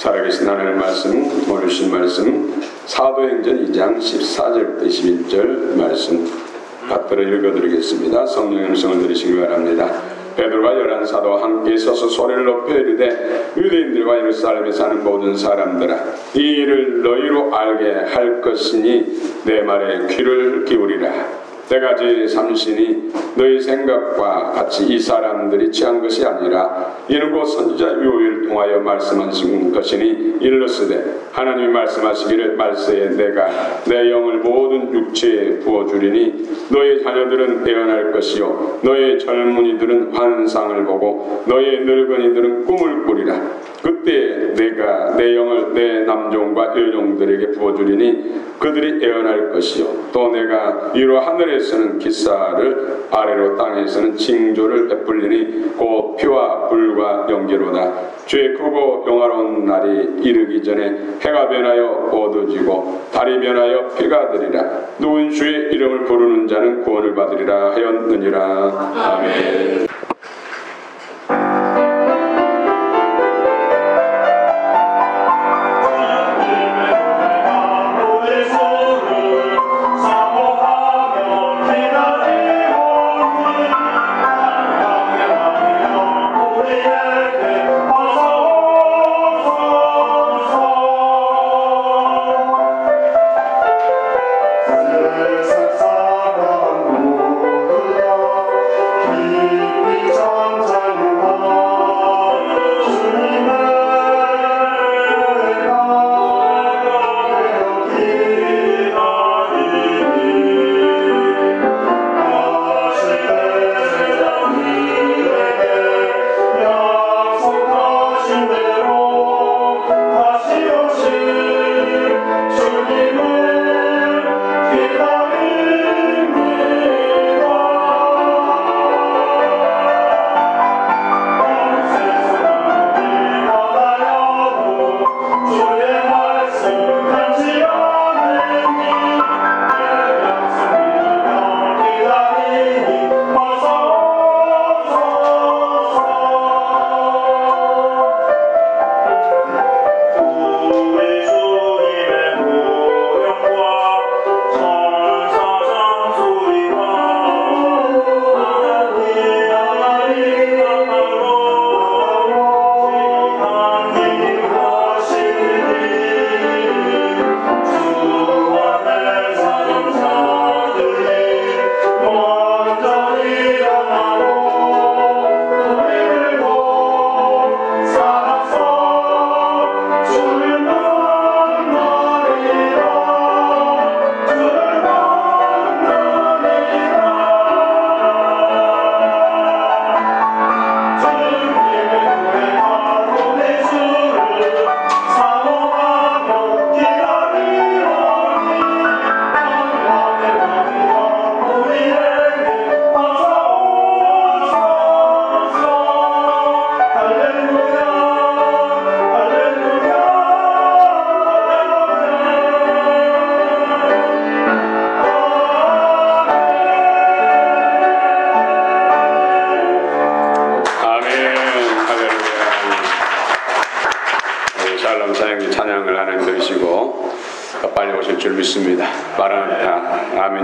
살아계신 하나님의 말씀, 오늘 주신 말씀 사도행전 2장 14절부터 21절 말씀 받들어 읽어드리겠습니다. 성령의 음성을 들으시기 바랍니다. 베드로가 열한 사도와 함께 서서 소리를 높여 이르되 유대인들과 예루살렘에 사는 모든 사람들아, 이 일을 너희로 알게 할 것이니 내 말에 귀를 기울이라. 내가 제3신이 너희 생각과 같이 이 사람들이 취한 것이 아니라 이는 곧 선지자 요엘 통하여 말씀하신 것이니 이르렀으되 하나님이 말씀하시기를 말세에 내가 내 영을 모든 육체에 부어주리니 너희 자녀들은 애어날 것이요 너희 젊은이들은 환상을 보고 너희 늙은이들은 꿈을 꾸리라. 그때 내가 내 영을 내 남종과 여종들에게 부어주리니 그들이 애어날 것이요 또 내가 위로 하늘에서는 기사를 아래로 땅에서는 징조를 베풀리니 곧 피와 불과 연기로다. 주의 크고 영화로운 날이 이르기 전에 해가 변하여 어두워지고 달이 변하여 피가 되리라. 누군 주의 이름을 부르는 자는 구원을 받으리라 하였느니라. 아멘.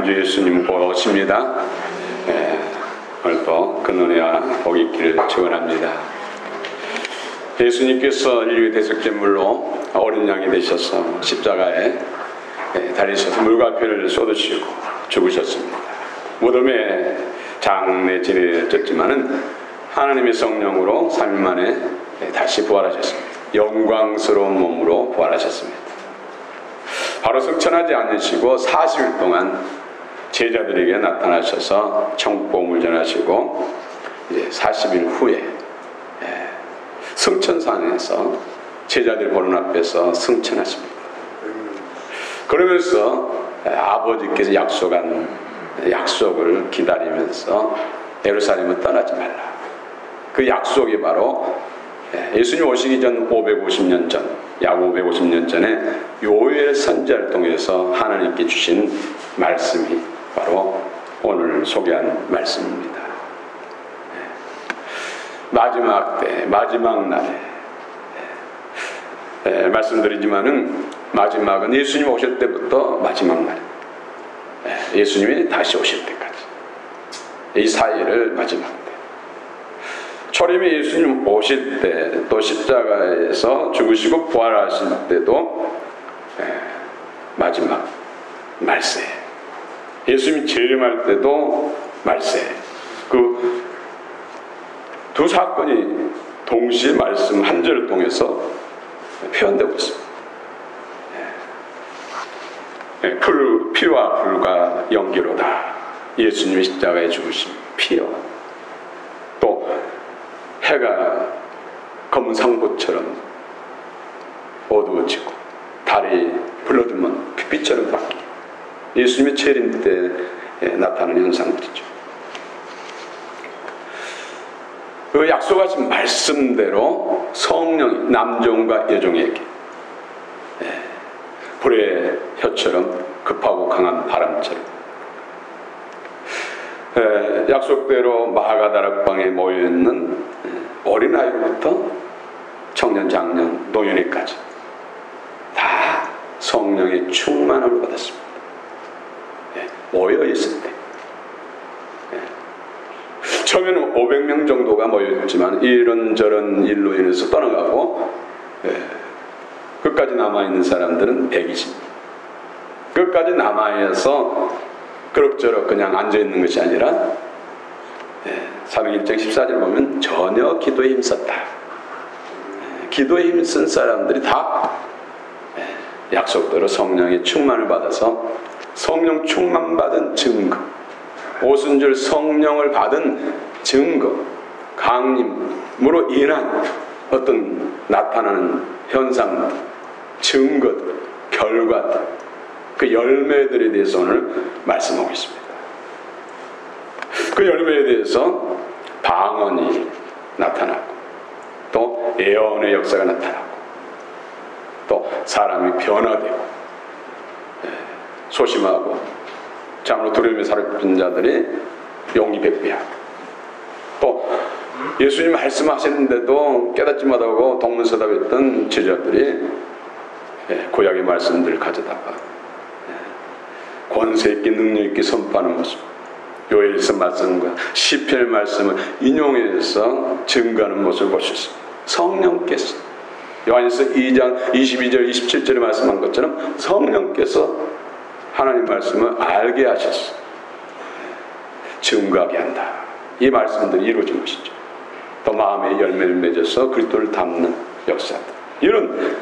주 예수님 곧 오십니다. 오늘도 그 은혜와 복이 있기를 축원합니다. 예수님께서 인류의 대속제물로 어린 양이 되셔서 십자가에 달리셔서 물과 피를 쏟으시고 죽으셨습니다. 무덤에 장내 지내졌지만은 하나님의 성령으로 3일 만에 다시 부활하셨습니다. 영광스러운 몸으로 부활하셨습니다. 바로 승천하지 않으시고 40일 동안 제자들에게 나타나셔서 천국복음을 전하시고 이제 40일 후에 승천산에서 제자들 보는 앞에서 승천하십니다. 그러면서 아버지께서 약속한 약속을 기다리면서 예루살렘을 떠나지 말라. 그 약속이 바로 예수님 오시기 전 550년 전, 약 550년 전에 요엘 선지자를 통해서 하나님께 주신 말씀이 바로 오늘 소개한 말씀입니다. 마지막 때, 마지막 날에 말씀드리지만은 마지막은 예수님 오실 때부터 마지막 날, 예수님이 다시 오실 때까지 이 사이를 마지막 때, 초림의 예수님 오실 때, 또 십자가에서 죽으시고 부활하실 때도 마지막 말세, 예수님이 재림할 때도 말세, 그 두 사건이 동시에 말씀 한 절을 통해서 표현되고 있습니다. 피와 불과 연기로다. 예수님의 십자가에 죽으신 피요. 또 해가 검은 상보처럼 어두워지고 달이 불러주면 빛처럼 바뀌고, 예수님의 재림 때 나타나는 현상들이죠. 그 약속하신 말씀대로 성령이 남종과 여종에게 불의 혀처럼 급하고 강한 바람처럼 약속대로 마가다락방에 모여있는 어린아이부터 청년, 장년, 노년에까지 다 성령의 충만함을 받았습니다. 모여있을 때 처음에는 500명 정도가 모였지만 이런저런 일로 인해서 떠나가고 끝까지 남아있는 사람들은 120명. 끝까지 남아있어서 그럭저럭 그냥 앉아있는 것이 아니라 사도행전 14절 보면 전혀 기도에 힘썼다. 기도에 힘쓴 사람들이 다 약속대로 성령의 충만을 받아서 성령 충만받은 증거, 오순절 성령을 받은 증거, 강림으로 인한 어떤 나타나는 현상들, 증거들, 결과들, 그 열매들에 대해서 오늘 말씀하고 있습니다. 그 열매에 대해서 방언이 나타나고, 또 예언의 역사가 나타나고, 또 사람이 변화되고, 소심하고 참으로 두려움에 사로잡힌 자들이 용기 백배하고, 또 예수님 말씀하시는데도 깨닫지 못하고 동문서답했던 제자들이 구약의 말씀들을 가져다가 권세 있게 능력 있게 선포하는 모습, 요엘서 말씀과 시편의 말씀을 인용해서 증거하는 모습을 볼 수 있습니다. 성령께서 요한일서 2장 22절 27절에 말씀한 것처럼 성령께서 하나님 말씀을 알게 하셨어, 증거하게 한다. 이 말씀들이 이루어진 것이죠. 또 마음의 열매를 맺어서 그리스도를 담는 역사들, 이런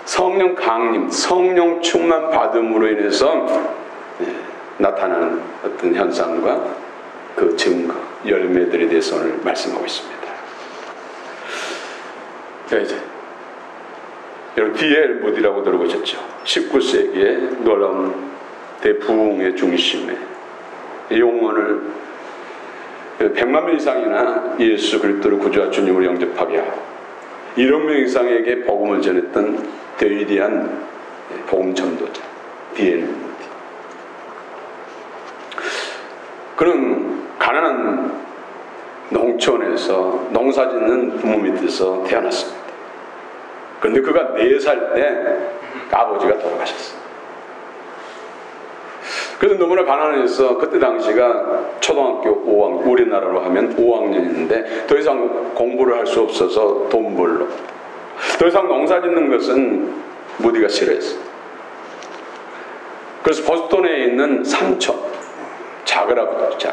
성령 강림, 성령 충만 받음으로 인해서 나타나는 어떤 현상과 그 증거, 열매들에 대해서 오늘 말씀하고 있습니다. 이제 여러분 D.L. 무디라고 들어보셨죠? 19세기의 놀라운 대부흥의 중심에 영혼을 100만 명 이상이나 예수 그리스도를 구주와 주님으로 영접하게 하고 1억 명 이상에게 복음을 전했던 대위대한 복음 전도자 D.L. 무디. 그는 가난한 농촌에서 농사짓는 부모 밑에서 태어났습니다. 그런데 그가 4살 때 아버지가 돌아가셨어요. 그래서 너무나 가난해서 그때 당시가 초등학교 5학년, 우리나라로 하면 5학년인데 더 이상 공부를 할 수 없어서 돈 벌러, 더 이상 농사 짓는 것은 무디가 싫어했어요. 그래서 보스턴에 있는 삼촌, 작은아버지,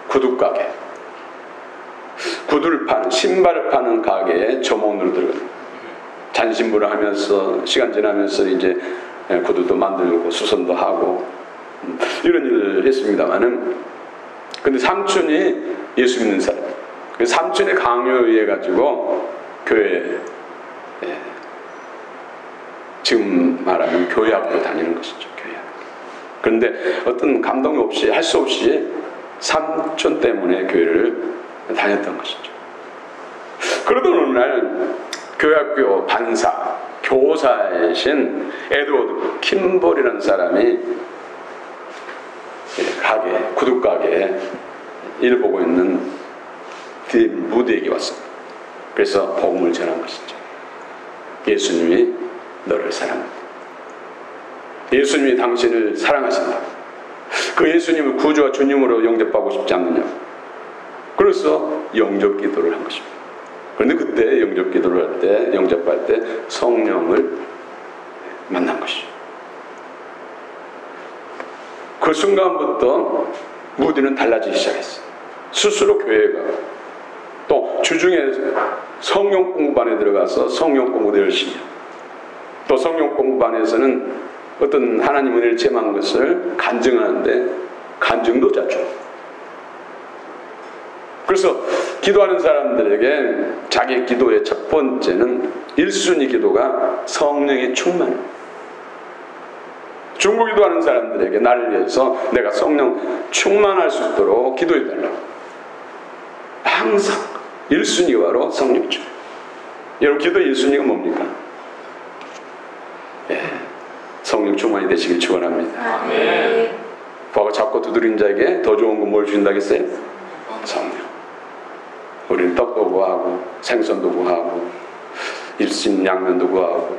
구두가게, 구두를 파는, 신발을 파는 가게에 점원으로 들어갑니다. 잔신부를 하면서 시간 지나면서 이제 구두도 만들고 수선도 하고 이런 일을 했습니다만은, 근데 삼촌이 예수 믿는 사람, 삼촌의 강요에 의해 가지고 교회에, 지금 말하면 교회학교 다니는 것이죠. 교회학교. 그런데 어떤 감동이 없이, 할 수 없이 삼촌 때문에 교회를 다녔던 것이죠. 그러던 어느 날 교회학교 반사, 교사이신 에드워드 킴볼이라는 사람이 가게, 구두가게에 일을 보고 있는 D.L. 무디에게 왔습니다. 그래서 복음을 전한 것이죠. 예수님이 너를 사랑한다. 예수님이 당신을 사랑하신다. 그 예수님을 구주와 주님으로 영접하고 싶지 않느냐. 그래서 영접 기도를 한 것입니다. 그런데 그때 영접 기도를 할 때, 영접할 때 성령을 만난 것이죠. 그 순간부터 무디는 달라지기 시작했어요. 스스로 교회가 또 주중에 성령 공부반에 들어가서 성령 공부도 열심히 하고, 또 성령 공부반에서는 어떤 하나님 은혜를 체험한 것을 간증하는데 간증도 자주. 그래서 기도하는 사람들에게 자기 기도의 첫 번째는 1순위 기도가 성령의 충만입니다. 중보 기도하는 사람들에게 나를 위해서 내가 성령 충만할 수 있도록 기도해달라고. 항상 1순위가 바로 성령 충만. 여러분 기도 1순위가 뭡니까? 성령 충만이 되시길 축원합니다. 아멘. 과거 잡고 두드린 자에게 더 좋은 건 뭘 준다겠어요? 성령. 우리는 떡도 구하고 생선도 구하고 일신양면도 구하고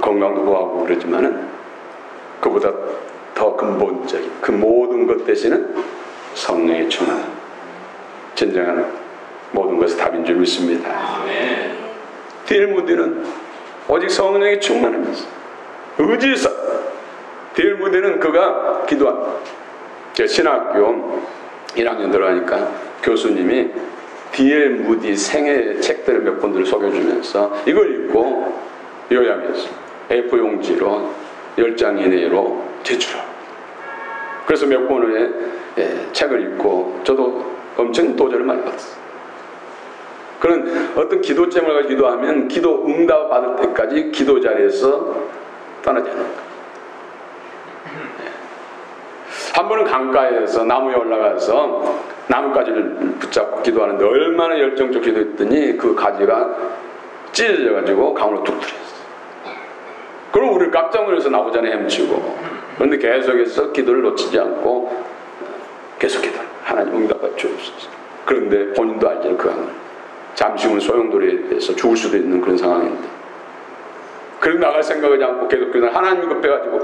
건강도 구하고 그러지만은 그보다 더 근본적인 그 모든 것 대신은 성령의 충만. 진정한 모든 것의 답인 줄 믿습니다. D.L. 무디는 오직 성령의 충만입니다. 의지사. D.L. 무디는 그가 기도한 신학교 1학년 들어가니까 교수님이 D.L. 무디 생애 책들을 몇 권들을 속여주면서 이걸 읽고 요약해서 A4 용지로 10장 이내로 제출하고, 그래서 몇 권의 책을 읽고 저도 엄청 도전을 많이 받았어요. 그런 어떤 기도 제목을 가지고 기도하면 기도 응답 받을 때까지 기도 자리에서 떠나지 않는 거예요. 한 번은 강가에서 나무에 올라가서 나뭇가지를 붙잡고 기도하는데 얼마나 열정적 기도했더니 그 가지가 찢어져가지고 강으로 뚝 떨어졌어요. 그럼 우리 깜짝 놀라서 나오잖아요, 헤엄치고. 그런데 계속해서 기도를 놓치지 않고 계속 기도해요. 하나님 응답받 주옵소서. 그런데 본인도 알잖아요, 그 강을. 잠시 후면 소용돌이에서 죽을 수도 있는 그런 상황인데. 그래도 나갈 생각하지 않고 계속 기도를 하나님 급해가지고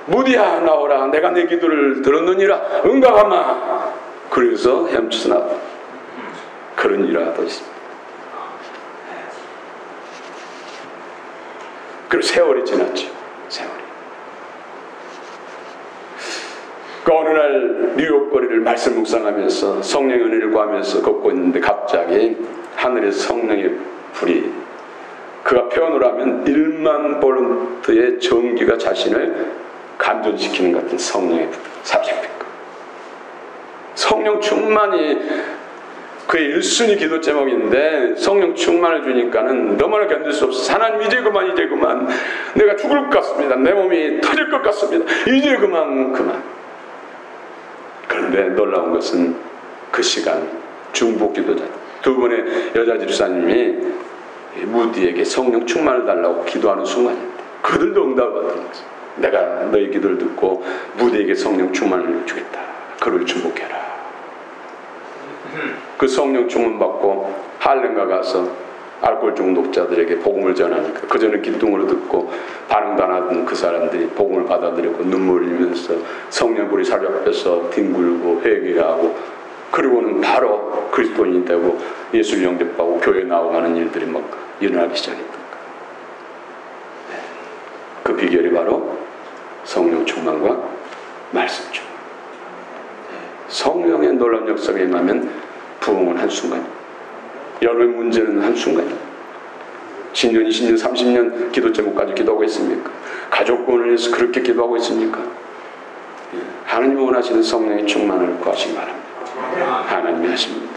무디야 나오라, 내가 내 기도를 들었느니라, 응답하마. 그래서 헤엄쳐서 나와. 그런 일화도 있습니다. 그리고 세월이 지났죠. 세월이. 그 어느 날 뉴욕 거리를 말씀 묵상하면서 성령의 은혜를 구하면서 걷고 있는데 갑자기 하늘에서 성령의 불이, 그가 표현을 하면 1만 볼트의 전기가 자신을 감전시키는 것 같은 성령의 불, 삽입니까? 성령 충만이 그의 1순위 기도 제목인데 성령 충만을 주니까는 너무나 견딜 수 없어. 하나님 이제 그만, 이제 그만. 내가 죽을 것 같습니다. 내 몸이 터질 것 같습니다. 이제 그만. 그런데 놀라운 것은 그 시간 중보 기도자 두 분의 여자 집사님이 무디에게 성령 충만을 달라고 기도하는 순간인데 그들도 응답을 받은 거죠. 내가 너희 기도를 듣고 무디에게 성령 충만을 주겠다. 그를 축복해라. 그 성령 충만 받고 할렘가 가서 알코올 중독자들에게 복음을 전하니까 그전에 기둥으로 듣고 반응도 안 하던 그 사람들이 복음을 받아들이고 눈물을 흘리면서 성령 불이 사로잡혀서 뒹굴고 회개하고, 그리고는 바로 그리스도인이 되고 예수를 영접하고 교회 나오가는 일들이 막 일어나기 시작했던 거예요. 그 비결이 바로 성령 충만과 말씀 충만. 성령의 놀라운 역사가 임하면 부흥은 한순간이에요. 여러분의 문제는 한순간이에요. 10년, 20년, 30년 기도 제목까지 기도하고 있습니까? 가족권을 위해서 그렇게 기도하고 있습니까? 하나님이 원하시는 성령의 충만을 구하시기 바랍니다. 하나님이 하십니다.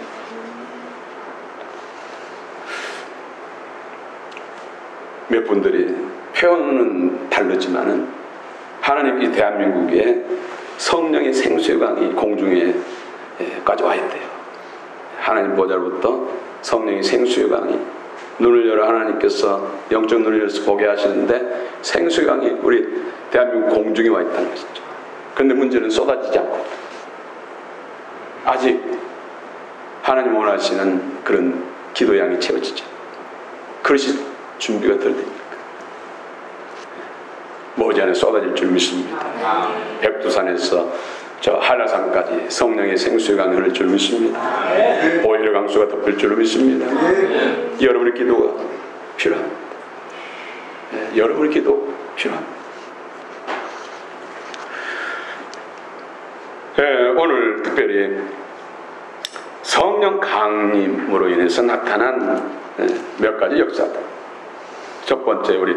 몇 분들이 표현은 다르지만은 하나님 이 대한민국에 성령의 생수의 강이 공중에까지 와 있대요. 하나님 보좌로부터 성령의 생수의 강이, 눈을 열어 하나님께서 영적 눈을 열어서 보게 하시는데 생수의 강이 우리 대한민국 공중에 와 있다는 것이죠. 그런데 문제는 쏟아지지 않고 아직 하나님 원하시는 그런 기도양이 채워지죠. 그것이 준비가 덜 됩니까? 머지않아 쏟아질 줄 믿습니다. 백두산에서 저 한라산까지 성령의 생수의 강이 흐를 줄 믿습니다. 오히려 강수가 덮을 줄 믿습니다. 여러분의 기도가 필요합니다. 여러분의 기도 필요합니다. 오늘 특별히 성령 강림으로 인해서 나타난 몇 가지 역사들. 첫 번째 우리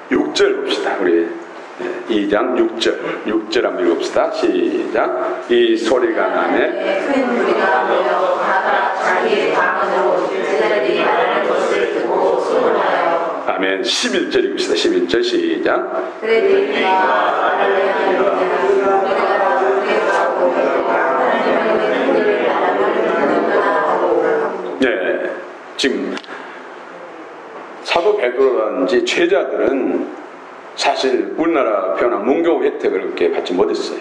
6절 봅시다. 우리 2장 6절 한번 읽읍시다. 시작. 이 소리가 나네 큰 무리가 나며 다가 자기의 방언으로 제자들이 말하는 것을 듣고 소문하여. 아멘. 11절 읽읍시다. 11절 시작. 그들이 말을 네, 지금 사도 베드로라든지 제자들은 사실 우리나라 표현한 문교 혜택을 그렇게 받지 못했어요.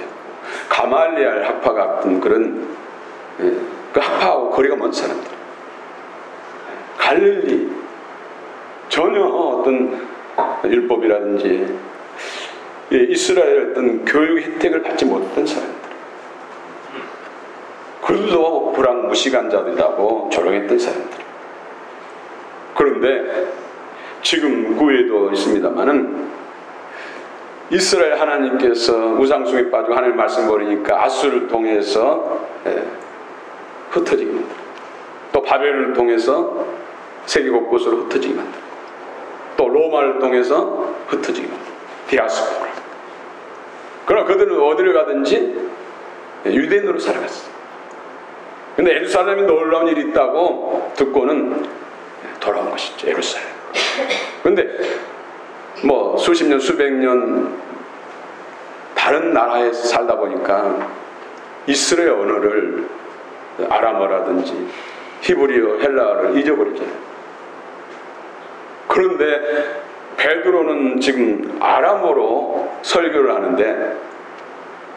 가말리알 학파 같은 그런 그 학파하고 거리가 먼 사람들. 갈릴리 전혀 어떤 율법이라든지 이스라엘 어떤 교육 혜택을 받지 못했던 사람들. 그들도 불황무식한 자들이라고 조롱했던 사람들. 그런데 지금 구에도 있습니다마는 이스라엘 하나님께서 우상숭에 빠지고 하나님 말씀 버리니까 아수를 통해서 흩어지게 만들고, 또 바벨을 통해서 세계 곳곳으로 흩어지게 만들고, 또 로마를 통해서 흩어지게 만들고, 디아스포라. 그러나 그들은 어디를 가든지 유대인으로 살아갔어요. 근데 예루살렘에 놀라운 일이 있다고 듣고는 돌아온 것이죠. 예루살렘. 근데 뭐 수십 년 수백 년 다른 나라에서 살다 보니까 이스라엘 언어를 아람어라든지 히브리어, 헬라어를 잊어버리잖아요. 그런데 베드로는 지금 아람어로 설교를 하는데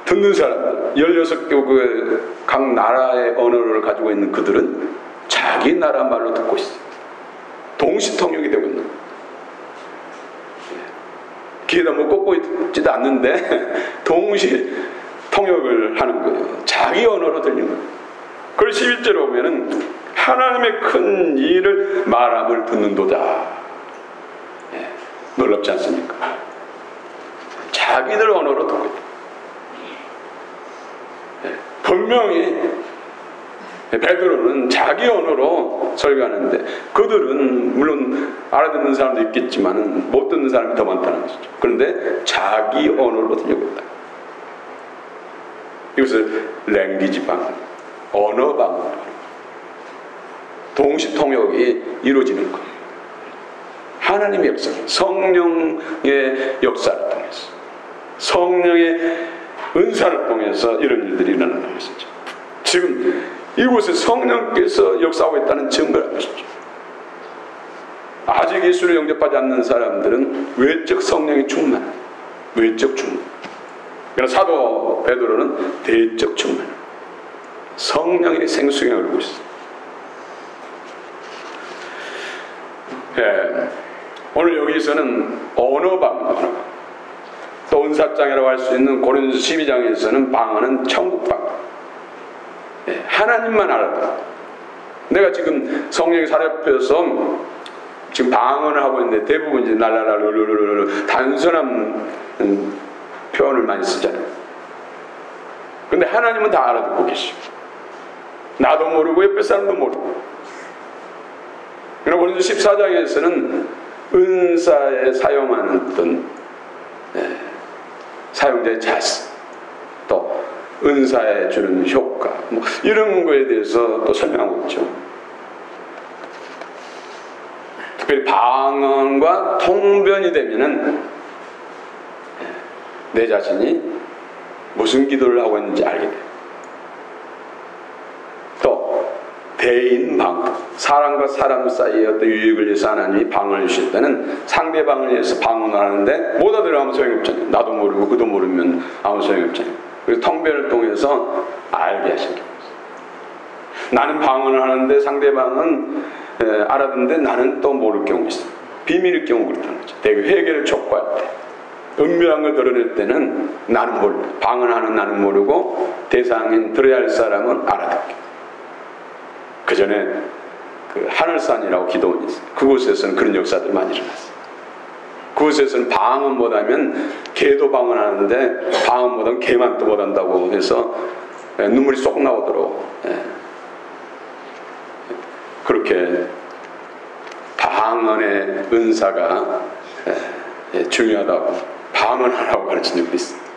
듣는 사람들 16개국의 각 나라의 언어를 가지고 있는 그들은 자기 나라 말로 듣고 있어요. 동시통역이 되고 있는 거예요. 귀에다 뭐 꽂고 있지도 않는데 동시통역을 하는 거예요. 자기 언어로 들리는 거예요. 그걸 11절에 보면은 하나님의 큰 일을 말함을 듣는도다. 놀랍지 않습니까? 자기들 언어로 듣고 있다. 분명히 베드로는 자기 언어로 설교하는데 그들은 물론 알아듣는 사람도 있겠지만 못 듣는 사람이 더 많다는 것이죠. 그런데 자기 언어로 들려고 있다. 이것을 랭귀지 방언, 언어 방언, 동시통역이 이루어지는 거예요. 하나님의 역사, 성령의 역사를 통해서, 성령의 은사를 통해서 이런 일들이 일어나는 것이죠. 지금 이곳에 성령께서 역사하고 있다는 증거를 하는 것이죠. 아직 예수를 영접하지 않는 사람들은 외적 성령의 충만, 외적 충만. 그러나 사도 베드로는 대적 충만, 성령의 생수에 흐르고 있어요. 오늘 여기서는 언어 방언, 또 은사장이라고 할 수 있는 고린도서 12장에서는 방언은 천국 방언. 하나님만 알아도. 내가 지금 성령이 사렵혀서 지금 방언을 하고 있는데 대부분 이제 날라라 단순한 표현을 많이 쓰잖아요. 근데 하나님은 다 알아듣고 계시고 나도 모르고 옆에 사람도 모르고. 그러나 고린도서 14장에서는 은사에 사용하는 어떤 사용자의 자세, 또 은사에 주는 효과, 뭐 이런 거에 대해서 또 설명하고 있죠. 특별히 방언과 통변이 되면은 내 자신이 무슨 기도를 하고 있는지 알게 돼요. 또 대인 방언, 사람과 사람 사이의 어떤 유익을 위해서 하나님이 방언을 주셨다는 상대방을 위해서 방언을 하는데 못 알아들으면 아무 소용이 없잖아요. 나도 모르고 그도 모르면 아무 소용이 없잖아요. 그래서 통변을 통해서 알게 하신 겁니다. 나는 방언을 하는데 상대방은 알아듣는데 나는 또 모를 경우가 있어요. 비밀일 경우 그렇다는 거죠. 대개 회개를 촉구할 때, 은밀한 걸 드러낼 때는 나는 모르고, 방언하는 나는 모르고 대상인 들어야 할 사람은 알아듣게. 그 전에 그 하늘산이라고 기도원이 있어요. 그곳에서는 그런 역사들이 많이 일어났어요. 그곳에서는 방언 못하면 개도 방언하는데 방언 못하면 개만 또 못한다고 해서 눈물이 쏙 나오도록 그렇게 방언의 은사가 중요하다고 방언하라고 가르친 적도 있습니다.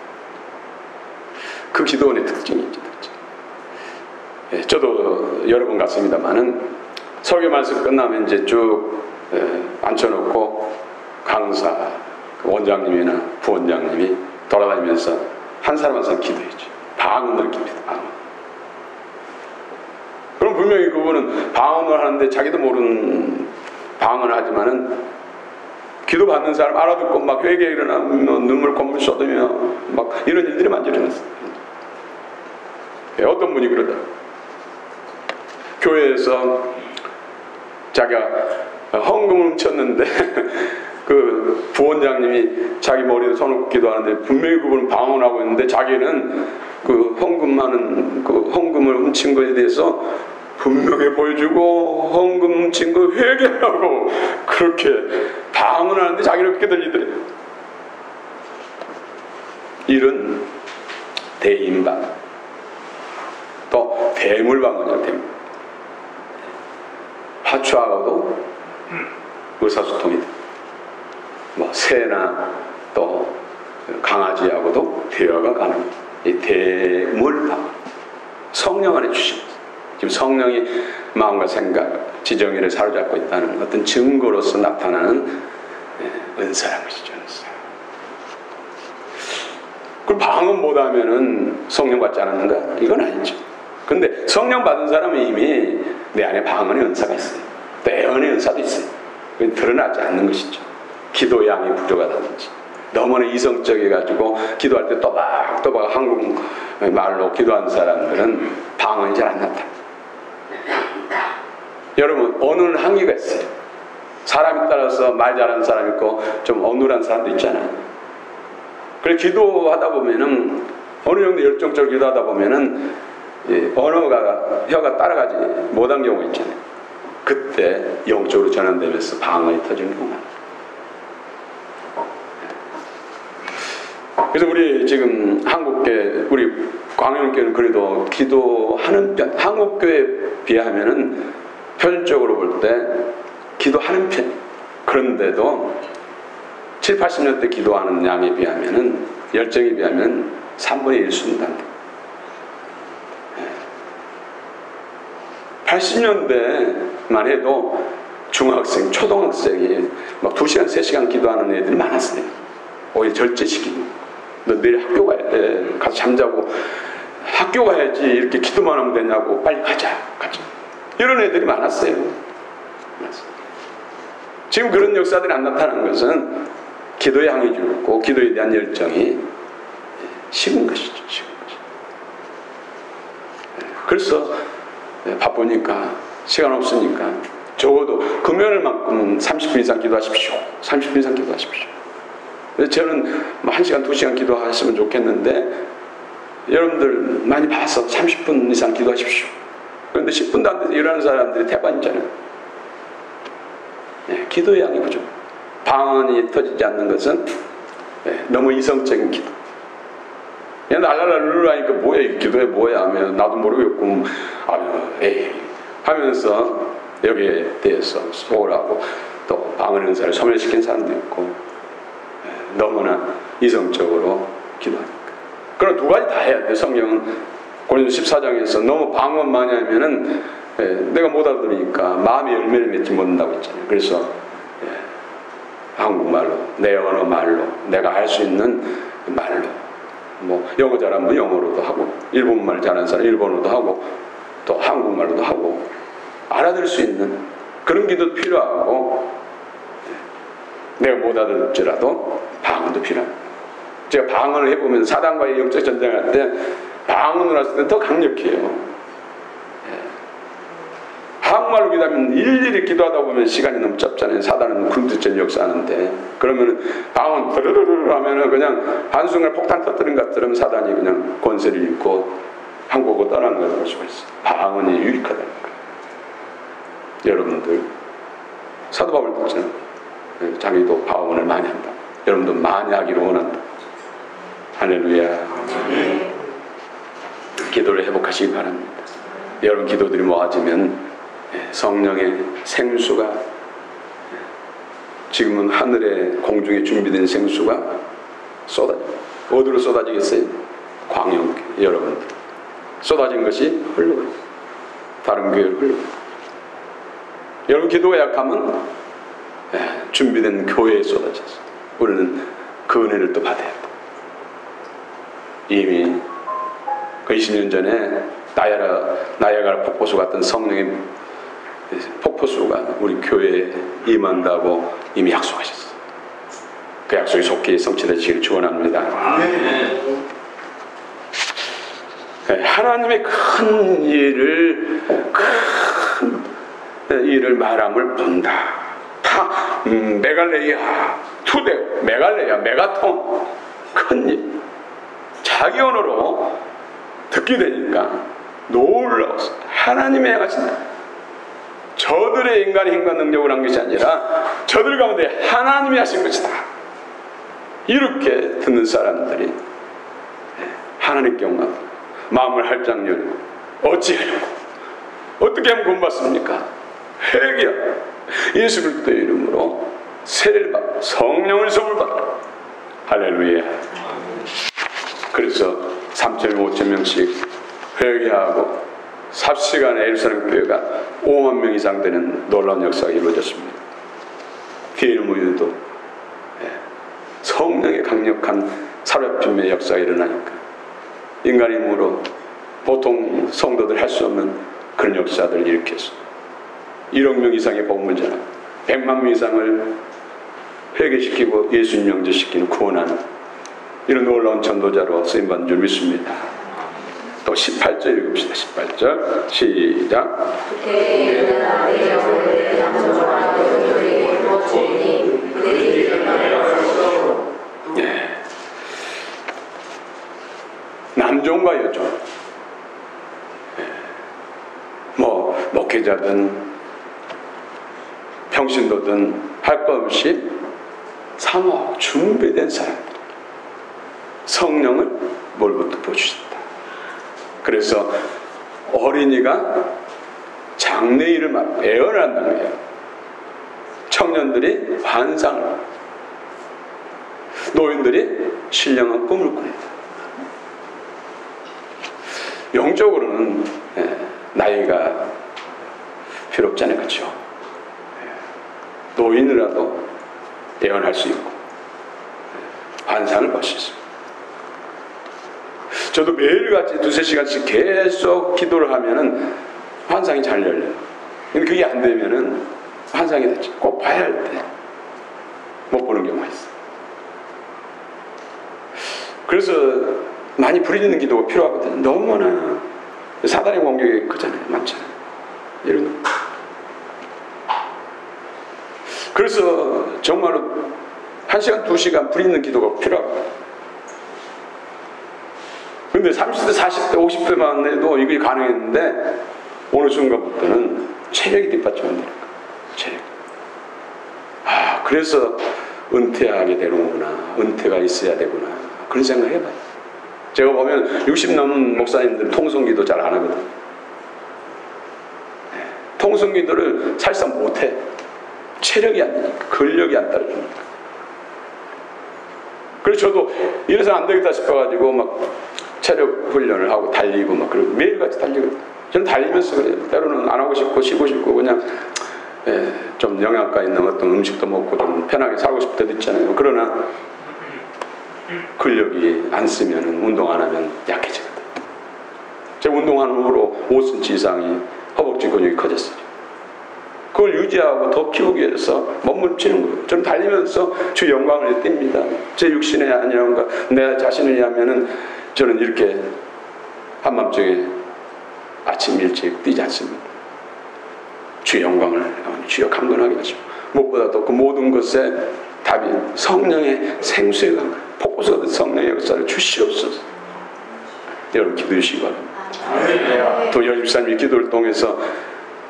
그 기도원의 특징이 있죠. 저도 여러 번 갔습니다만은 설교 말씀 끝나면 이제 쭉 앉혀놓고 강사, 원장님이나 부원장님이 돌아다니면서 한 사람 한 사람 기도해줘. 방언을 기도해요. 방언. 그럼 분명히 그분은 방언을 하는데 자기도 모르는 방언을 하지만은 기도 받는 사람 알아듣고 막 회개 일어나면 눈물 콧물 쏟으며 막 이런 일들이 많이 일어났어요. 어떤 분이 그러다 교회에서 자기가 헌금을 훔쳤는데 그 부원장님이 자기 머리에 손을 기도하는데 분명히 그분은 방언하고 있는데 자기는 그 헌금을 훔친 거에 대해서 분명히 보여주고 헌금 훔친 거 회개하고 그렇게 방언하는데 자기는 그렇게 들리더래요. 이런 대인방 또 대물방언이요. 대물. 화초하고도 의사소통이 돼. 뭐 새나 또 강아지하고도 대화가 가능해요. 이 대물방언. 성령 안에 주신 거예요. 지금 성령이 마음과 생각, 지정의를 사로잡고 있다는 어떤 증거로서 나타나는 은사란 것이죠. 은사. 그럼 방언 못하면은 성령 받지 않았는가? 이건 아니죠. 근데 성령 받은 사람은 이미 내 안에 방언의 은사가 있어요. 또 애언의 은사도 있어요. 그건 드러나지 않는 것이죠. 기도 양이 부족하다든지 너무나 이성적이가지고 기도할 때 또박또박 한국말로 기도한 사람들은 방언이 잘 안 나타나요. 여러분 언어는 한계가 있어요. 사람에 따라서 말 잘하는 사람 있고 좀 어눌한 사람도 있잖아요. 그래 기도하다 보면은 어느 정도 열정적으로 기도하다 보면은 언어가 혀가 따라가지 못한 경우가 있잖아요. 그때 영적으로 전환되면서 방언이 터지는 경우가 많아요. 그래서 우리 지금 한국교회, 우리 광영교회는 그래도 기도하는 편, 한국교회에 비하면은 표준적으로 볼 때 기도하는 편. 그런데도 7, 80년대 기도하는 양에 비하면은, 열정에 비하면 3분의 1 순단다. 80년대만 해도 중학생, 초등학생이 막 2시간, 3시간 기도하는 애들이 많았어요. 오히려 절제시키고. 너 내일 학교 가야 돼. 가서 잠자고 학교 가야지 이렇게 기도만 하면 되냐고. 빨리 가자. 이런 애들이 많았어요. 지금 그런 역사들이 안 나타나는 것은 기도의 향이 줄고 기도에 대한 열정이 식은 것이죠. 식은 것이죠. 그래서 바쁘니까 시간 없으니까 적어도 금요일만큼 30분 이상 기도하십시오. 30분 이상 기도하십시오. 그래서 저는 1시간, 2시간 기도하시면 좋겠는데 여러분들 많이 봐서 30분 이상 기도하십시오. 그런데 10분도 안 돼서 일하는 사람들이 대반이잖아요. 기도의 양이 부족. 방언이 터지지 않는 것은 너무 이성적인 기도. 그냥 랄랄라 룰루 하니까 뭐야 이 기도에 뭐야 하면 나도 모르겠고 아유 에이 하면서 여기에 대해서 소홀하고 또 방언 은사를 소멸시킨 사람도 있고 너무나 이성적으로 기도하니까. 그럼 두 가지 다 해야 돼. 성경은 고린도서 14장에서 너무 방언 많이 하면은 내가 못 알아들으니까 마음의 열매를 맺지 못한다고 했잖아요. 그래서 한국말로, 내 언어 말로, 내가 할 수 있는 말로, 뭐 영어 잘하면 영어로도 하고, 일본말 잘하는 사람 일본어도 하고, 또 한국말로도 하고, 알아들을 수 있는 그런 기도도 필요하고, 내가 못 알아들을지라도 방언도 필요합니다. 제가 방언을 해보면 사단과의 영적 전쟁할 때 방언을 했을 때 더 강력해요. 한국말로 정말로 기도하면 일일이 기도하다 보면 시간이 너무 짧잖아요. 사단은 굴뚝전 역사하는데, 그러면은 방언 드르르르 하면은 그냥 한순간 폭탄 터뜨린 것처럼 사단이 그냥 권세를 잃고 한국으로 떠나는 걸 볼 수가 있어요. 방언이 유익하다는 거예요. 여러분들 사도 바울 듣잖아요. 자기도 방언을 많이 한다. 여러분도 많이 하기를 원한다. 할렐루야. 기도를 회복하시기 바랍니다. 여러분 기도들이 모아지면 성령의 생수가, 지금은 하늘에 공중에 준비된 생수가 어디로 쏟아지겠어요? 광야교회 여러분들 쏟아진 것이 흘러가요. 다른 교회로 흘러가요. 여러분 기도가 약하면 준비된 교회에 쏟아졌어요. 우리는 그 은혜를 또 받아야 돼. 이미 그 20년 전에 나야가라 폭포수 같은 성령의 폭포수가 우리 교회에 임한다고 이미 약속하셨어요. 그 약속이 속히 성취되시기를 축원합니다. 하나님의 큰 일을 말함을 본다. 메갈레이아, 투데오, 메가톤, 큰 일. 자기 언어로 듣게 되니까 놀라웠어요. 하나님의 행하신다. 저들의 인간의 힘과 능력을 한 것이 아니라 저들 가운데 하나님이 하신 것이다. 이렇게 듣는 사람들이 하나님께 영광, 마음을 활짝 열고 어찌하려고, 어떻게 하면 구원받습니까? 회개하고 예수 그리스도의 이름으로 세례를 받고 성령을 선물받고. 할렐루야. 그래서 3,000명 5,000명씩 회개하고 삽시간에 예루살렘 교회가 5만 명 이상 되는 놀라운 역사가 이루어졌습니다. 뒤에는 우리도 성령의 강력한 사로잡힘의 역사가 일어나니까 인간의 힘으로 보통 성도들 할 수 없는 그런 역사들을 일으켰어. 1억 명 이상의 복음을 전하고 100만 명 이상을 회개시키고 예수님 영접시키는 구원하는 이런 놀라운 전도자로 쓰임받는 줄 믿습니다. 또 18절 읽읍시다. 18절 시작. 남종과 여종, 뭐 목회자든 평신도든 할 것 없이 사모하고 준비된 사람, 성령을 뭘부터 보여주셨다. 그래서 어린이가 장래일을 막 예언을 한다는 거예요. 청년들이 환상을, 노인들이 신령한 꿈을 꾼다. 영적으로는 나이가 필요 없잖아요. 그렇죠? 노인이라도 예언할 수 있고 환상을 볼 수 있습니다. 저도 매일같이 2-3시간씩 계속 기도를 하면은 환상이 잘 열려요. 근데 그게 안 되면은 환상이 됐지. 꼭 봐야 할 때 못 보는 경우가 있어요. 그래서 많이 부르짖는 기도가 필요하거든요. 너무나 사단의 공격이 크잖아요. 많잖아요. 이런 거. 그래서 정말로 1시간, 2시간 부르짖는 기도가 필요하거든요. 근데 30대, 40대, 50대만 해도 이게 가능했는데 어느 순간부터는 체력이 뒷받침 안 되는 거예요. 체력. 그래서 은퇴하게 되는구나. 은퇴가 있어야 되구나. 그런 생각 해봐요. 제가 보면 60 넘은 목사님들은 통성기도 잘 안 하거든요. 통성기도를 사실상 못해. 체력이 안 되니까. 근력이 안 따라주니까. 그래서 저도 이래서 안 되겠다 싶어가지고 막 체력 훈련을 하고 달리고 막 그러고 매일같이 달리거든요. 저는 달리면서 그래요. 때로는 안 하고 싶고 쉬고 싶고 그냥 좀 영양가 있는 어떤 음식도 먹고 좀 편하게 살고 싶을 때도 있잖아요. 그러나 근력이 안 쓰면 운동 안 하면 약해지거든요. 제가 운동한 후로 5cm 이상이 허벅지 근육이 커졌어요. 그걸 유지하고 더 키우기 위해서 몸부림치는 거예요. 저는 달리면서 주 영광을 띱니다. 제 육신의 아니라는가 내 자신을 위하면은 저는 이렇게 한밤중에 아침 일찍 뛰지 않습니다. 주의 영광을 주여 강건하게 하시고, 무엇보다도 그 모든 것에 답이 성령의 생수의 강, 폭포수 같은 성령의 역사를 주시옵소서. 여러분 기도해 주시기 바랍니다. 동열 집사님이 기도를 통해서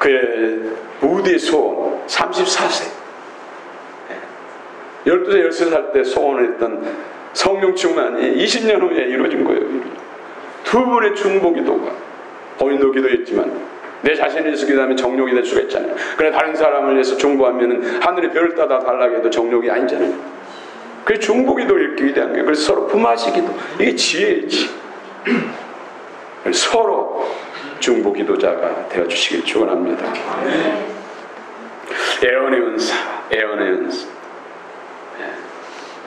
그의 무디의 소원, 34세 12살 13살 때 소원했던 성령 충만이 20년 후에 이루어진 거예요. 두 분의 중보 기도가, 본인도 기도했지만 내 자신을 위해서 기도하면 정욕이 될 수가 있잖아요. 그러나 다른 사람을 위해서 중보하면 하늘의 별을 따다 달라고 해도 정욕이 아니잖아요. 그래서 중보 기도를 읽기 위한 거예요. 그래서 서로 품앗이 기도, 이게 지혜이지. 서로 중보 기도자가 되어주시길 축원합니다. 애언의 은사, 애언의 은사.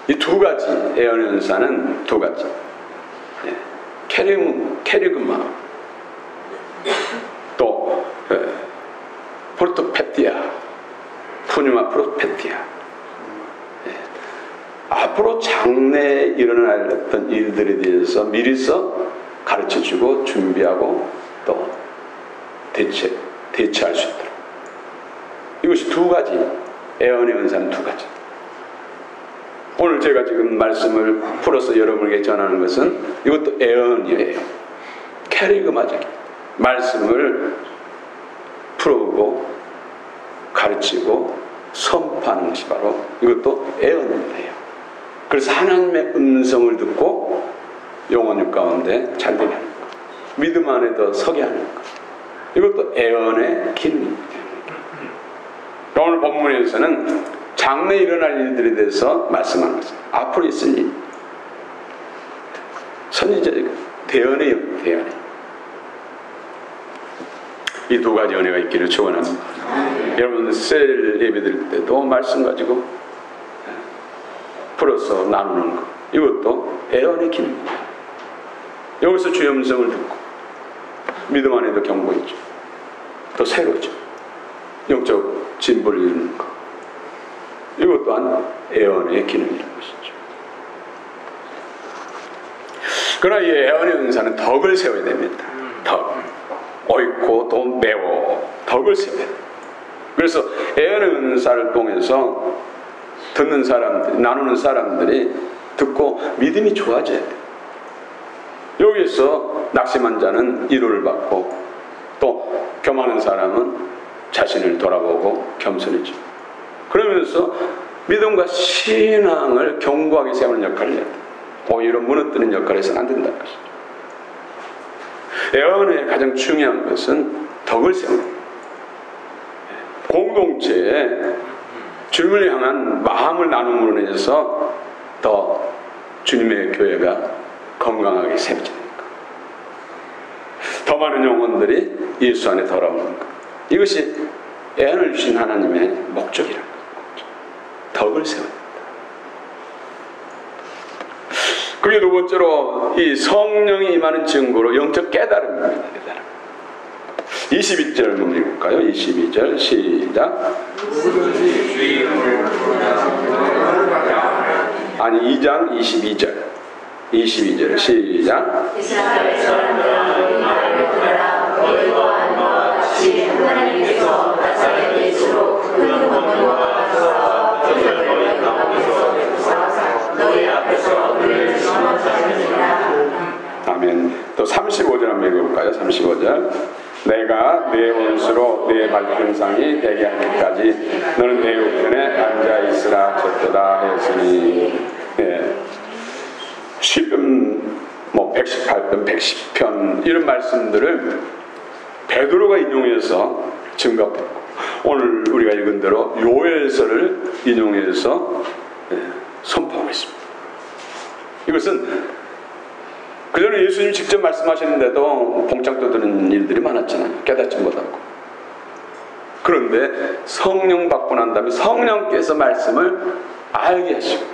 이 두 가지 애언의 은사는 두 가지. 캐리그마, 또 프로토페티아, 푸뉴마 프로페티아. 앞으로 장래에 일어날 어떤 일들에 대해서 미리서 가르쳐주고 준비하고 또 대처할 수 있도록. 이것이 두 가지, 애언의 은사는 두 가지. 오늘 제가 지금 말씀을 풀어서 여러분에게 전하는 것은 이것도 애언이에요. 캐리그마적인 말씀을 풀어오고 가르치고 선포하는 것이 바로 이것도 애언이에요. 그래서 하나님의 음성을 듣고 영혼육 가운데 잘되게 하는 것, 믿음 안에도 서게 하는 것, 이것도 애언의 기능입니다. 오늘 본문에서는 장래에 일어날 일들에 대해서 말씀하는 것입니다. 앞으로 있을 일, 선지자의 대언이에요. 대언이. 이 두 가지 은혜가 있기를 축원합니다. 여러분 셀 예배 드릴 때도 말씀 가지고 풀어서 나누는 것, 이것도 애언의 기능입니다. 여기서 주의 음성을 듣고 믿음 안에도 경고했죠. 또 새로죠. 영적 진보를 이루는 것, 이것 또한 애언의 기능이라는 것이죠. 그러나 이 애언의 은사는 덕을 세워야 됩니다. 덕. 옳고 또 매워 덕을 세워야 됩니다. 그래서 애언의 은사를 통해서 듣는 사람들, 나누는 사람들이 듣고 믿음이 좋아져야 돼요. 여기서 낙심한 자는 위로를 받고, 또 교만한 사람은 자신을 돌아보고 겸손해지고, 그러면서 믿음과 신앙을 견고하게 세우는 역할을 해야 돼요. 오히려 무너뜨리는 역할을 해서는 안 된다는 것이죠. 애언의 가장 중요한 것은 덕을 세우는 거예요. 공동체에 주님을 향한 마음을 나눔으로 인해서 더 주님의 교회가 건강하게 세워지는 것, 더 많은 영혼들이 예수 안에 돌아오는 것, 이것이 애언을 주신 하나님의 목적이라는 거죠. 덕을 세워야 된다. 그게 두 번째로 이 성령이 임하는 증거로 영적 깨달음입니다. 깨달음. 22절 한번 읽을까요? 22절 시작. 아니 2장 22절 22절 시작. 이스라엘 사람들아 말을 들으라. 너희와 너와 같이 하나님께서 나사렛 예수로 큰 권능과 같아서 그들을 너희 가운데서 베푸사 너희 앞에서 우리를 심어주시니라. 아멘. 또 35절 한번 읽어볼까요? 35절. 내가 내 원수로 내 발등상이 되게 하기까지 너는 내 우편에 앉아있으라 쳤도다 했으니. 예. 시편 118편 110편 이런 말씀들을 베드로가 인용해서 증거했고, 오늘 우리가 읽은 대로 요엘서를 인용해서 선포하고 있습니다. 이것은 그전에 예수님이 직접 말씀하시는데도 봉창 떠드는 일들이 많았잖아요. 깨닫지 못하고. 그런데 성령 받고 난 다음에 성령께서 말씀을 알게 하시고,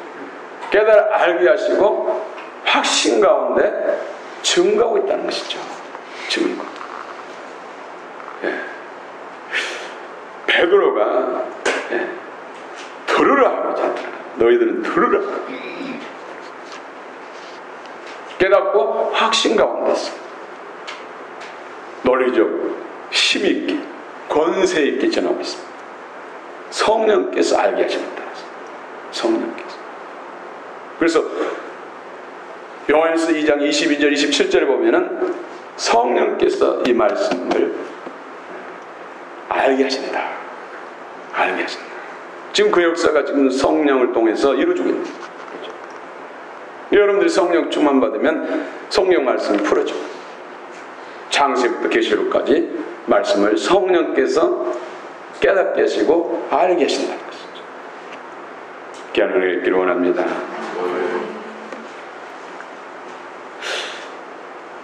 알게 하시고 확신 가운데 증거하고 있다는 것이죠. 증거. 예. 베드로가 들으라 하고 하잖아. 너희들은 들으라. 깨닫고 확신 가운데 있어. 논리적 힘있게 권세 있게 전하고 있습니다. 성령께서 알게 하십니다. 성령께서. 그래서 요한일서 2장 22절 27절에 보면은 성령께서 이 말씀을 알게 하신다. 알게 하신다. 지금 그 역사가 지금 성령을 통해서 이루어지고 있는 거죠. 여러분들이 성령 충만 받으면 성령 말씀을 풀어줘. 창세부터 계시록까지 말씀을 성령께서 깨닫게 하시고 알게 하신다는 것이죠. 귀한 있기를 원합니다.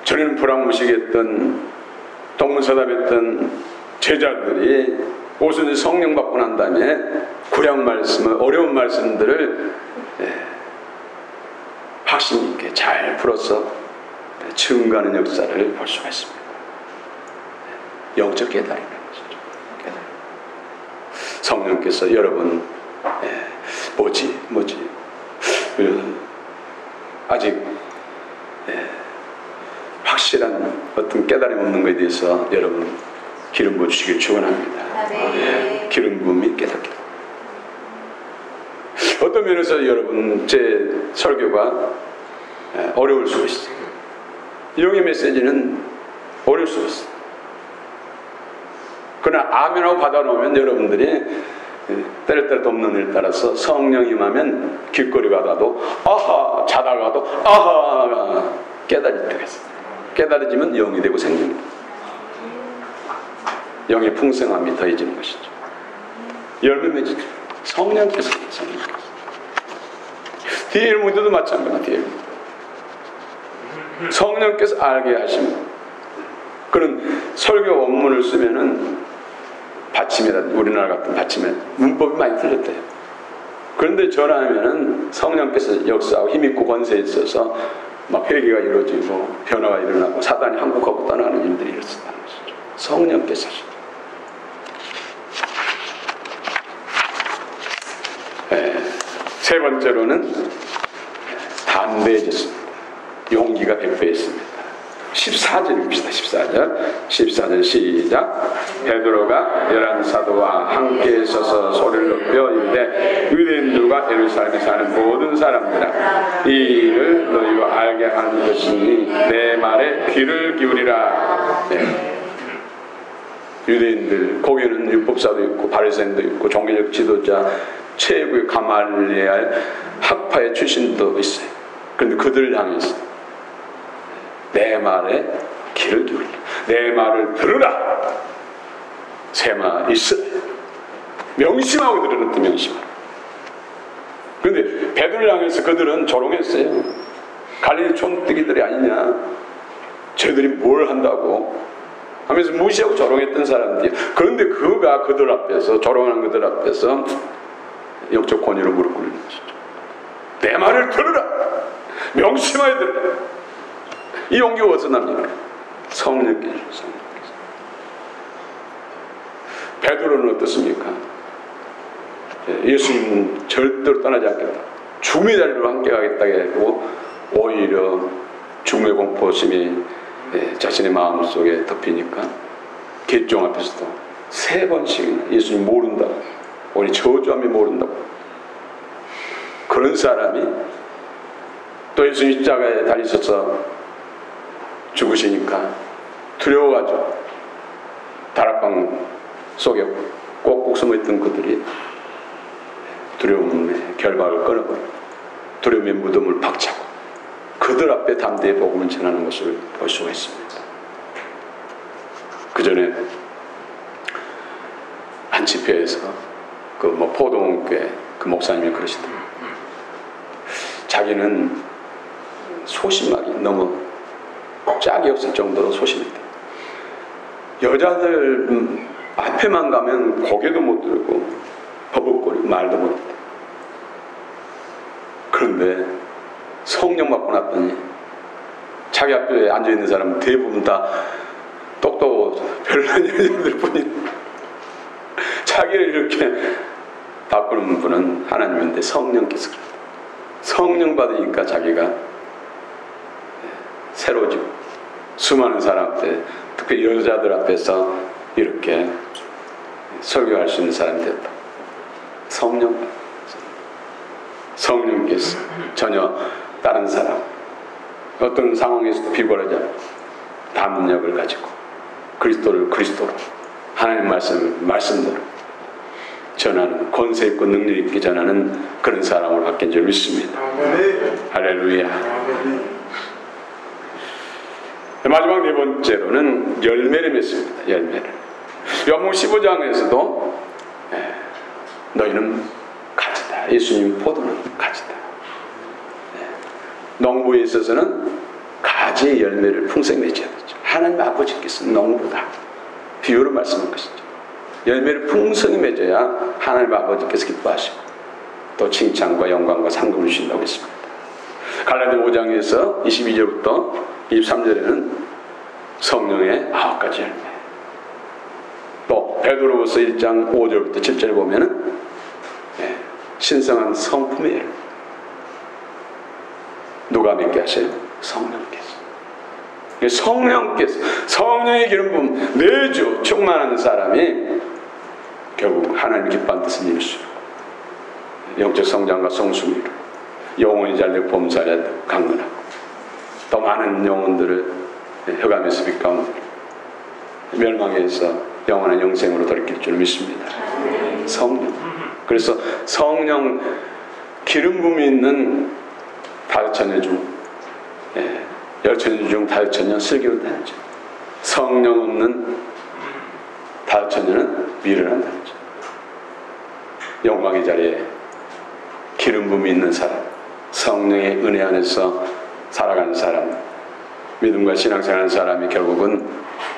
전에는 불안무식했던 동문서답했던 제자들이 오순절 성령 받고 난 다음에 구약 말씀을, 어려운 말씀들을 확신 있게 잘 풀어서 증거하는 역사를 볼 수가 있습니다. 영적 깨달음이라는 것이죠. 깨달음. 성령께서 여러분 뭐지 아직 확실한 어떤 깨달음이 없는 것에 대해서 여러분 기름 부어주시길 축원합니다. 기름 부음이 깨닫게. 어떤 면에서 여러분 제 설교가 어려울 수 있어요. 영의 메시지는 어려울 수 있어요. 그러나 아멘하고 받아놓으면 여러분들이 때를 돕는 일 따라서 성령 임하면 길거리 가다도 아하, 자다가도 아하 깨달을 때가 있어요. 깨달아지면 영이 되고 생명이 돼요. 영의 풍성함이 더해지는 것이죠. 열매 맺으죠. 성령께서 디엘 무드도 마찬가지입니다. 디엘 무드. 성령께서 알게 하시면 그런 설교 원문을 쓰면은 받침이라 우리나라 같은 받침에 문법이 많이 틀렸대요. 그런데 전하면은 성령께서 역사하고 힘있고 권세에 있어서 막 회개가 이루어지고 변화가 일어나고 사단이 항복하고 떠나는 일들이 일어났다는 것이죠. 성령께서 세 번째로는 담대해졌습니다. 용기가 백배했습니다. 14절입니다. 14절 시작. 베드로가 11사도와 함께 서서 소리를 높여 이르되 유대인들과 예루살렘에 사는 모든 사람들아 이 일을 너희가 알게 하는 것이니 내 말에 귀를 기울이라. 유대인들 거기에는 율법사도 있고 바리새인도 있고 종교적 지도자 최고의 가말리엘 학파의 출신도 있어요. 그런데 그들을 향해서 내 말에 귀를 기울이라. 내 말을 들으라. 세마 있으라. 명심하고 들으라. 명심하라. 그런데 베드로를 향해서 그들은 조롱했어요. 갈릴리 촌뜨기들이 아니냐. 쟤들이 뭘 한다고 하면서 무시하고 조롱했던 사람들이. 그런데 그가 그들 앞에서 조롱하는 그들 앞에서 영적 권위로 무릎 꿇는 것이죠. 내 말을 들으라. 명심하여 들으라. 이 용기가 어디서 납니까? 성령께서. 베드로는 어떻습니까? 예수님은 절대로 떠나지 않겠다. 죽음의 자리로 함께 가겠다 하고 오히려 죽음의 공포심이 자신의 마음속에 덮이니까 객종 앞에서도 3번씩이나 예수님 모른다고, 우리 저주함이 모른다고. 그런 사람이 또 예수님 십자가에 달리셔서 죽으시니까 두려워가지고 다락방 속에 꼭꼭 숨어있던 그들이 두려움의 결박을 끊어버리고 두려움의 무덤을 박차고 그들 앞에 담대히 복음을 전하는 것을 볼 수가 있습니다. 그 전에 한 집회에서 그 포동교회 그 목사님이 그러시더라고요. 자기는 소심하기 너무 짝이 없을 정도로 소심했다. 여자들 앞에만 가면 고개도 못 들고 버벅거리고 말도 못했다. 그런데 성령 받고 났더니 자기 앞에 앉아있는 사람은 대부분 다 똑똑하고 별난 여자들 뿐이야. 자기를 이렇게 바꾸는 분은 하나님인데 성령께서 그래요. 성령 받으니까 자기가 새로워지고 수많은 사람 앞에 특히 여자들 앞에서 이렇게 설교할 수 있는 사람이 됐다. 성령께서 전혀 다른 사람, 어떤 상황에서도 비굴하지 않고 담력을 가지고 그리스도로 하나님 말씀대로 전하는, 권세 있고 능력 있게 전하는 그런 사람으로 바뀐 줄 믿습니다. 할렐루야. 마지막 네 번째로는 열매를 맺습니다. 열매를. 요한복음 15장에서도 너희는 가지다. 예수님 포도는 가지다. 농부에 있어서는 가지의 열매를 풍성히 맺어야 되죠. 하나님 아버지께서 농부다. 비유로 말씀한 것이죠. 열매를 풍성히 맺어야 하나님 아버지께서 기뻐하시고 또 칭찬과 영광과 상급을 주신다고 했습니다. 갈라디아 5장에서 22절부터 23절에는 성령의 9가지 열매, 또 베드로후서 1장 5절부터 7절에 보면은 신성한 성품의 열매. 누가 맺게 하세요? 성령께서 성령의 기름 부음 내주 충만한 사람이 결국 하나님 기뻐하는 뜻을 이룰 수 있고 영적 성장과 성숙을 영혼이 잘되고 범사가 되고 강건하고 또 많은 영혼들을 흑암에서 빛 가운데 멸망에서 영원한 영생으로 돌이킬 줄 믿습니다. 성령. 그래서 성령 기름 부음이 있는 다천여 중 열천여 중 다천여 슬기로 다녔죠. 성령 없는 다천여는 미를 한다는 거죠. 영광의 자리에 기름 부음이 있는 사람, 성령의 은혜 안에서 살아가는 사람, 믿음과 신앙생활하는 사람이 결국은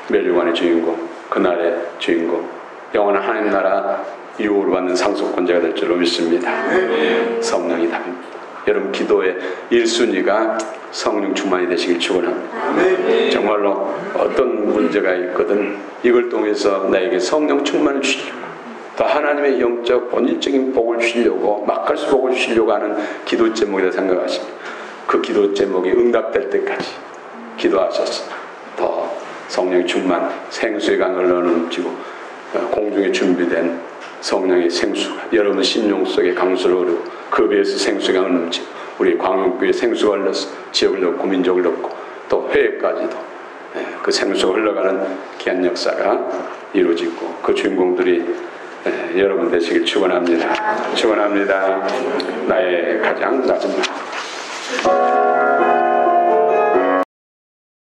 멸류관의 주인공, 그날의 주인공, 영원한 하나님 나라 유업을 받는 상속권자가 될 줄로 믿습니다. 성령이 답입니다. 여러분 기도의 1순위가 성령 충만이 되시길 축원합니다. 정말로 어떤 문제가 있거든 이걸 통해서 나에게 성령 충만을 주시려고, 또 하나님의 영적 본질적인 복을 주시려고, 막갈수 복을 주시려고 하는 기도 제목이다 생각하십니다. 그 기도 제목이 응답될 때까지 기도하셔서 더 성령 충만, 생수의 강을 넘치고 공중에 준비된 성령의 생수가 여러분 심령 속에 강수를 흐르고 그 배에서 생수가 넘치고 우리 광역교회 생수가 흘러서 지역을 넣고 민족을 넣고 또 회에까지도 그 생수가 흘러가는 귀한 역사가 이루어지고 그 주인공들이 여러분 되시길 축원합니다. 축원합니다. 나의 가장 낮은 말